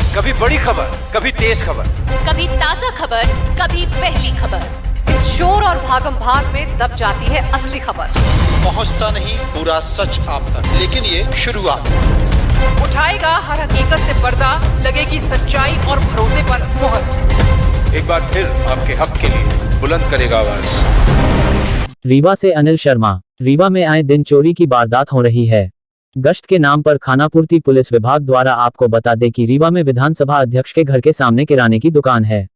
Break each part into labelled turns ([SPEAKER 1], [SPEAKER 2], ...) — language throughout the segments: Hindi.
[SPEAKER 1] कभी बड़ी खबर, कभी तेज खबर,
[SPEAKER 2] कभी ताजा खबर, कभी पहली खबर।
[SPEAKER 3] इस शोर और भागम भाग में दब जाती है असली खबर।
[SPEAKER 4] पहुंचता नहीं पूरा सच आप तक, लेकिन ये शुरुआत।
[SPEAKER 3] उठाएगा हर हकीकत से पर्दा, लगेगी सच्चाई और भरोसे पर मुहर।
[SPEAKER 1] एक बार फिर आपके हक के लिए बुलंद करेगा आवाज।
[SPEAKER 5] रीवा से अनिल शर्मा। रीवा में आए दिन चोरी की वारदात हो रही है। गश्त के नाम पर खानापूर्ति पुलिस विभाग द्वारा आपको बता दें कि रीवा में विधानसभा अध्यक्ष के घर के सामने किराने की दुकान है।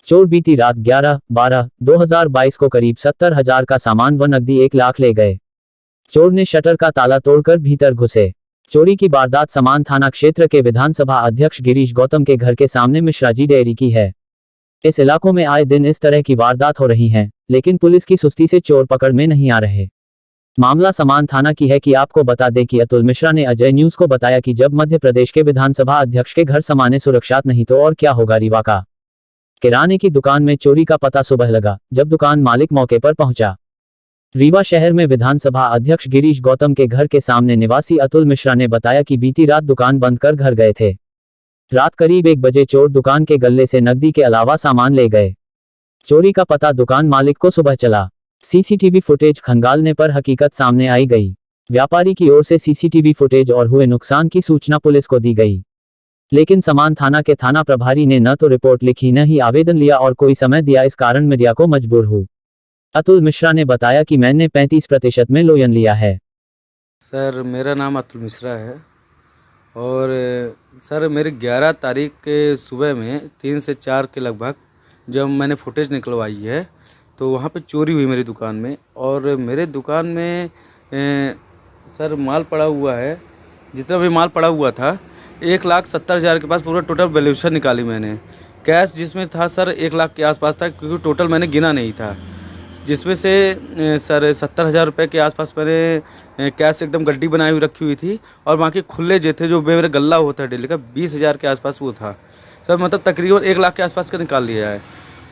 [SPEAKER 5] चोर बीती रात 11/12/2022 को करीब 70,000 का सामान व नकदी 1 लाख ले गए। चोर ने शटर का ताला तोड़कर भीतर घुसे। चोरी की वारदात समान थाना क्षेत्र के विधानसभा अध्यक्ष गिरीश गौतम के घर के सामने मिश्राजी डेयरी की है। इस इलाकों में आए दिन इस तरह की वारदात हो रही हैं, लेकिन पुलिस की सुस्ती से चोर पकड़ में नहीं आ रहे। मामला समान थाना की है कि आपको बता दें कि अतुल मिश्रा ने अजय न्यूज को बताया कि जब मध्य प्रदेश के विधानसभा अध्यक्ष के घर सामान्य सुरक्षित नहीं तो और क्या होगा। रीवा का किराने की दुकान में चोरी का पता सुबह लगा, जब दुकान मालिक मौके पर पहुंचा। रीवा शहर में विधानसभा अध्यक्ष गिरीश गौतम के घर के सामने निवासी अतुल मिश्रा ने बताया कि बीती रात दुकान बंद कर घर गए थे। रात करीब 1 बजे चोर दुकान के गल्ले से नकदी के अलावा सामान ले गए। चोरी का पता दुकान मालिक को सुबह चला। सीसीटीवी फुटेज खंगालने पर हकीकत सामने आई गई। व्यापारी की ओर से सीसीटीवी फुटेज और हुए नुकसान की सूचना पुलिस को दी गई, लेकिन समान थाना के थाना प्रभारी ने न तो रिपोर्ट लिखी न ही आवेदन लिया और कोई समय दिया। इस कारण मीडिया को मजबूर हूँ। अतुल मिश्रा ने बताया कि मैंने 35% में लोयन लिया है।
[SPEAKER 6] सर मेरा नाम अतुल मिश्रा है और सर मेरे 11 तारीख के सुबह में 3 से 4 के लगभग जब मैंने फुटेज निकलवाई है तो वहाँ पे चोरी हुई मेरी दुकान में। और मेरे दुकान में सर माल पड़ा हुआ है, जितना भी माल पड़ा हुआ था 1,70,000 के पास पूरा टोटल वैल्यूएशन निकाली मैंने। कैश जिसमें था सर 1 लाख के आसपास था, क्योंकि टोटल मैंने गिना नहीं था, जिसमें से सर 70,000 रुपये के आसपास मैंने कैश एकदम गड्डी बनाई हुई रखी हुई थी। और बाकी खुले जो थे, जो मेरा गल्ला होता है डेली का, 20,000 के आसपास वो था सर। मतलब तकरीबन 1 लाख के आसपास का निकाल लिया है।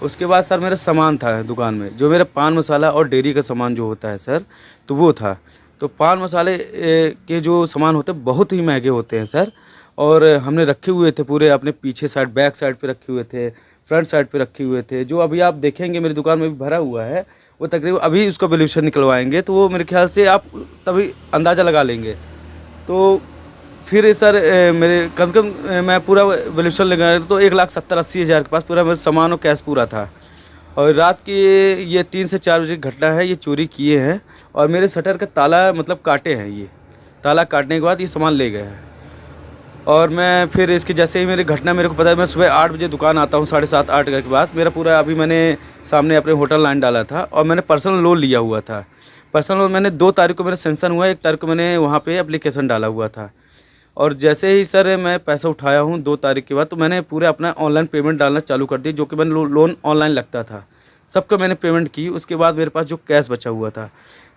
[SPEAKER 6] उसके बाद सर मेरा सामान था दुकान में, जो मेरा पान मसाला और डेयरी का सामान जो होता है सर, तो वो था। तो पान मसाले के जो सामान होते हैं बहुत ही महंगे होते हैं सर। और हमने रखे हुए थे पूरे अपने पीछे साइड, बैक साइड पे रखे हुए थे, फ्रंट साइड पे रखे हुए थे। जो अभी आप देखेंगे मेरी दुकान में भी भरा हुआ है, वो तकरीबन अभी उसका वैल्यूएशन निकलवाएंगे तो वो मेरे ख्याल से आप तभी अंदाज़ा लगा लेंगे। तो फिर सर मेरे कम से कम मैं पूरा वैल्यूएशन लगा तो 1,70,000-80,000 के पास पूरा मेरा सामान और कैश पूरा था। और रात की ये 3 से 4 बजे की घटना है, ये चोरी किए हैं। और मेरे शटर का ताला मतलब काटे हैं, ये ताला काटने के बाद ये सामान ले गए हैं। और मैं फिर इसकी जैसे ही मेरी घटना मेरे को पता है, मैं सुबह 8 बजे दुकान आता हूँ, 7:30-8 के बाद। मेरा पूरा अभी मैंने सामने अपने होटल लाइन डाला था और मैंने पर्सनल लोन लिया हुआ था। पर्सनल लोन मैंने 2 तारीख को मेरा सेंक्शन हुआ, 1 तारीख को मैंने वहाँ पे एप्लीकेशन डाला हुआ था। और जैसे ही सर मैं पैसा उठाया हूँ 2 तारीख के बाद, तो मैंने पूरे अपना ऑनलाइन पेमेंट डालना चालू कर दी, जो कि मैंने लोन ऑनलाइन लगता था, सबका मैंने पेमेंट की। उसके बाद मेरे पास जो कैश बचा हुआ था,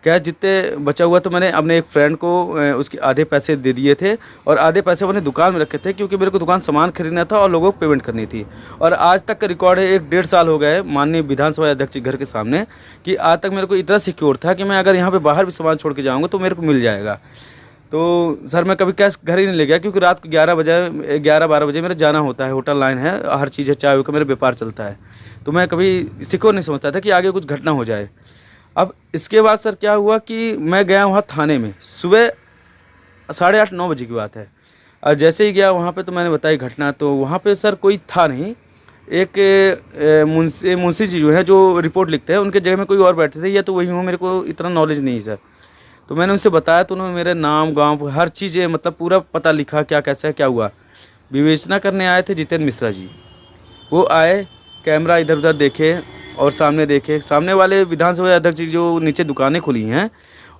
[SPEAKER 6] कैश जितने बचा हुआ तो मैंने अपने एक फ्रेंड को उसके आधे पैसे दे दिए थे और आधे पैसे मैंने दुकान में रखे थे, क्योंकि मेरे को दुकान सामान खरीदना था और लोगों को पेमेंट करनी थी। और आज तक का रिकॉर्ड है, 1-1.5 साल हो गए माननीय विधानसभा अध्यक्ष घर के सामने, कि आज तक मेरे को इतना सिक्योर था कि मैं अगर यहाँ पर बाहर भी सामान छोड़ के जाऊँगा तो मेरे को मिल जाएगा। तो सर मैं कभी कैश घर ही नहीं ले गया, क्योंकि रात को 11-12 बजे मेरा जाना होता है, होटल लाइन है, हर चीज़ है, चाय का मेरा व्यापार चलता है। तो मैं कभी सिक्योर नहीं समझता था कि आगे कुछ घटना हो जाए। अब इसके बाद सर क्या हुआ कि मैं गया वहाँ थाने में, सुबह 8:30-9 बजे की बात है। और जैसे ही गया वहाँ पे तो मैंने बताई घटना, तो वहाँ पे सर कोई था नहीं। एक मुंशी जी जो है, जो रिपोर्ट लिखते हैं, उनके जगह में कोई और बैठे थे, या तो वही हूँ, मेरे को इतना नॉलेज नहीं सर। तो मैंने उनसे बताया तो उन्होंने मेरे नाम, गांव, हर चीज़ मतलब पूरा पता लिखा, क्या कैसा है, क्या हुआ। विवेचना करने आए थे जितेंद्र मिश्रा जी, वो आए, कैमरा इधर उधर देखे और सामने देखे। सामने वाले विधानसभा अध्यक्ष जी जो नीचे दुकानें खुली हैं,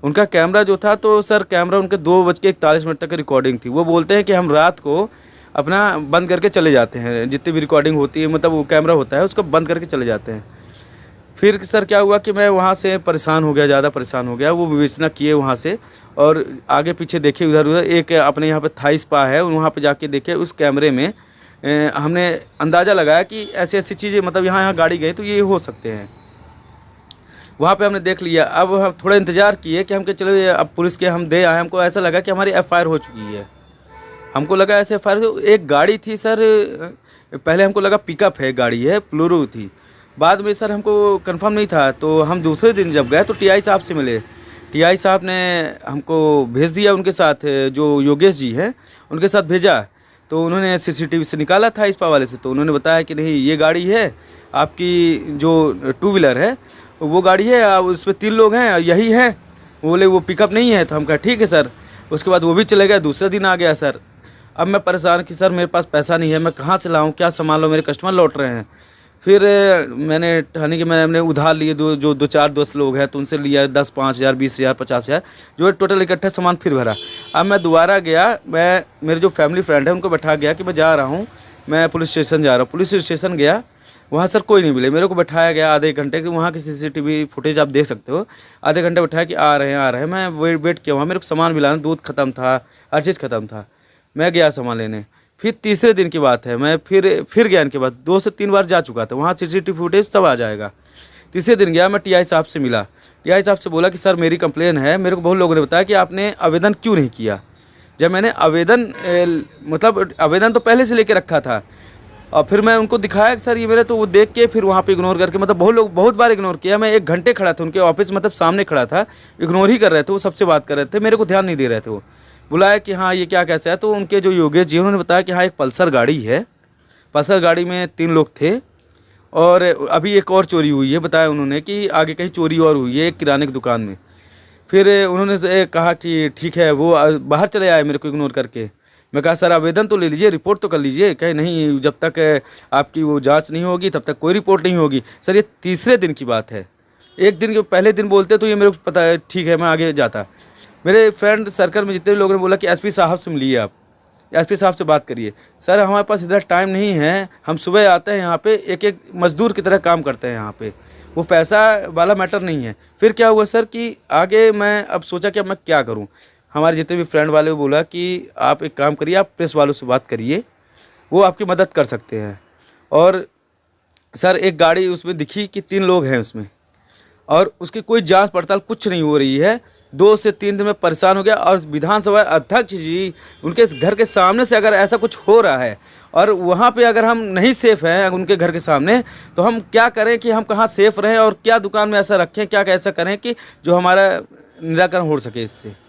[SPEAKER 6] उनका कैमरा जो था, तो सर कैमरा उनके 2:41 तक की रिकॉर्डिंग थी। वो बोलते हैं कि हम रात को अपना बंद करके चले जाते हैं, जितनी भी रिकॉर्डिंग होती है, मतलब वो कैमरा होता है उसको बंद करके चले जाते हैं। फिर सर क्या हुआ कि मैं वहाँ से परेशान हो गया, ज़्यादा परेशान हो गया। वो विवेचना किए वहाँ से और आगे पीछे देखे, उधर उधर। एक अपने यहाँ पे थाई स्पा है, वहाँ पे जाके देखे, उस कैमरे में हमने अंदाज़ा लगाया कि ऐसी ऐसी चीज़ें, मतलब यहाँ गाड़ी गई तो ये हो सकते हैं। वहाँ पे हमने देख लिया। अब हम थोड़ा इंतज़ार किए कि हम चलो अब पुलिस के हम दे आए। हमको ऐसा लगा कि हमारी FIR हो चुकी है, हमको लगा ऐसे फायर एक गाड़ी थी सर, पहले हमको लगा पिकअप है, गाड़ी है, प्लूरो थी। बाद में सर हमको कंफर्म नहीं था, तो हम दूसरे दिन जब गए तो टीआई साहब से मिले। टीआई साहब ने हमको भेज दिया उनके साथ, जो योगेश जी हैं उनके साथ भेजा। तो उन्होंने सीसीटीवी से निकाला था इस वाले से, तो उन्होंने बताया कि नहीं ये गाड़ी है आपकी, जो टू व्हीलर है वो गाड़ी है, उसमें 3 लोग हैं, यही है। बोले वो पिकअप नहीं है। तो हम कहा ठीक है सर। उसके बाद वो भी चले गए, दूसरा दिन आ गया सर। अब मैं परेशान कि सर मेरे पास पैसा नहीं है, मैं कहाँ से लाऊं, क्या संभालो, मेरे कस्टमर लौट रहे हैं। फिर मैंने ठाने के मैंने उधार लिए, जो 2-4 दोस्त लोग हैं तो उनसे लिया 10, 5,000, 20,000, 50,000, जो है टोटल इकट्ठा सामान फिर भरा। अब मैं दोबारा गया, मैं मेरे जो फैमिली फ्रेंड है उनको बैठा गया कि मैं जा रहा हूँ, मैं पुलिस स्टेशन जा रहा हूँ। पुलिस स्टेशन गया, वहाँ सर कोई नहीं मिले। मेरे को बैठाया गया आधे घंटे की, वहाँ की सीसीटीवी फुटेज आप देख सकते हो। आधे घंटे बैठाया कि आ रहे हैं। मैं वेट किया वहाँ, मेरे को सामान मिलाना, दूध ख़त्म था, हर चीज़ ख़त्म था। मैं गया सामान लेने। फिर तीसरे दिन की बात है, मैं फिर गया, इनके बाद 2 से 3 बार जा चुका था, वहाँ सीसीटीवी फुटेज सब आ जाएगा। तीसरे दिन गया, मैं टीआई साहब से मिला। टीआई साहब से बोला कि सर मेरी कंप्लेन है। मेरे को बहुत लोगों ने बताया कि आपने आवेदन क्यों नहीं किया। जब मैंने आवेदन तो पहले से लेके रखा था, और फिर मैं उनको दिखाया कि सर ये मेरे, तो वो देख के फिर वहाँ पे इग्नोर करके, मतलब बहुत बार इग्नोर किया। मैं 1 घंटे खड़ा था उनके ऑफिस, मतलब सामने खड़ा था, इग्नोर ही कर रहे थे, वो सबसे बात कर रहे थे, मेरे को ध्यान नहीं दे रहे थे। वो बुलाया कि हाँ ये क्या कैसा है, तो उनके जो योगेश जी उन्होंने बताया कि हाँ एक पल्सर गाड़ी है, पल्सर गाड़ी में 3 लोग थे, और अभी एक और चोरी हुई है, बताया उन्होंने कि आगे कहीं चोरी और हुई है एक किराने की दुकान में। फिर उन्होंने कहा कि ठीक है, वो बाहर चले आए मेरे को इग्नोर करके। मैं कहा सर आवेदन तो ले लीजिए, रिपोर्ट तो कर लीजिए। कहे नहीं, जब तक आपकी वो जांच नहीं होगी तब तक कोई रिपोर्ट नहीं होगी। सर ये तीसरे दिन की बात है, एक दिन के पहले दिन बोलते तो ये मेरे को पता है, ठीक है मैं आगे जाता। मेरे फ्रेंड सर्कल में जितने लोगों ने बोला कि एसपी साहब से मिलिए, आप एसपी साहब से बात करिए। सर हमारे पास इतना टाइम नहीं है, हम सुबह आते हैं यहाँ पे, एक मजदूर की तरह काम करते हैं यहाँ पे, वो पैसा वाला मैटर नहीं है। फिर क्या हुआ सर कि आगे मैं अब सोचा कि अब मैं क्या करूँ। हमारे जितने भी फ्रेंड वाले बोला कि आप एक काम करिए, आप प्रेस वालों से बात करिए, वो आपकी मदद कर सकते हैं। और सर एक गाड़ी उसमें दिखी कि 3 लोग हैं उसमें, और उसकी कोई जांच पड़ताल कुछ नहीं हो रही है। 2 से 3 दिन में परेशान हो गया। और विधानसभा अध्यक्ष जी उनके घर के सामने से अगर ऐसा कुछ हो रहा है, और वहाँ पे अगर हम नहीं सेफ़ हैं उनके घर के सामने, तो हम क्या करें कि हम कहाँ सेफ़ रहें, और क्या दुकान में ऐसा रखें, क्या कैसा करें कि जो हमारा निराकरण हो सके इससे।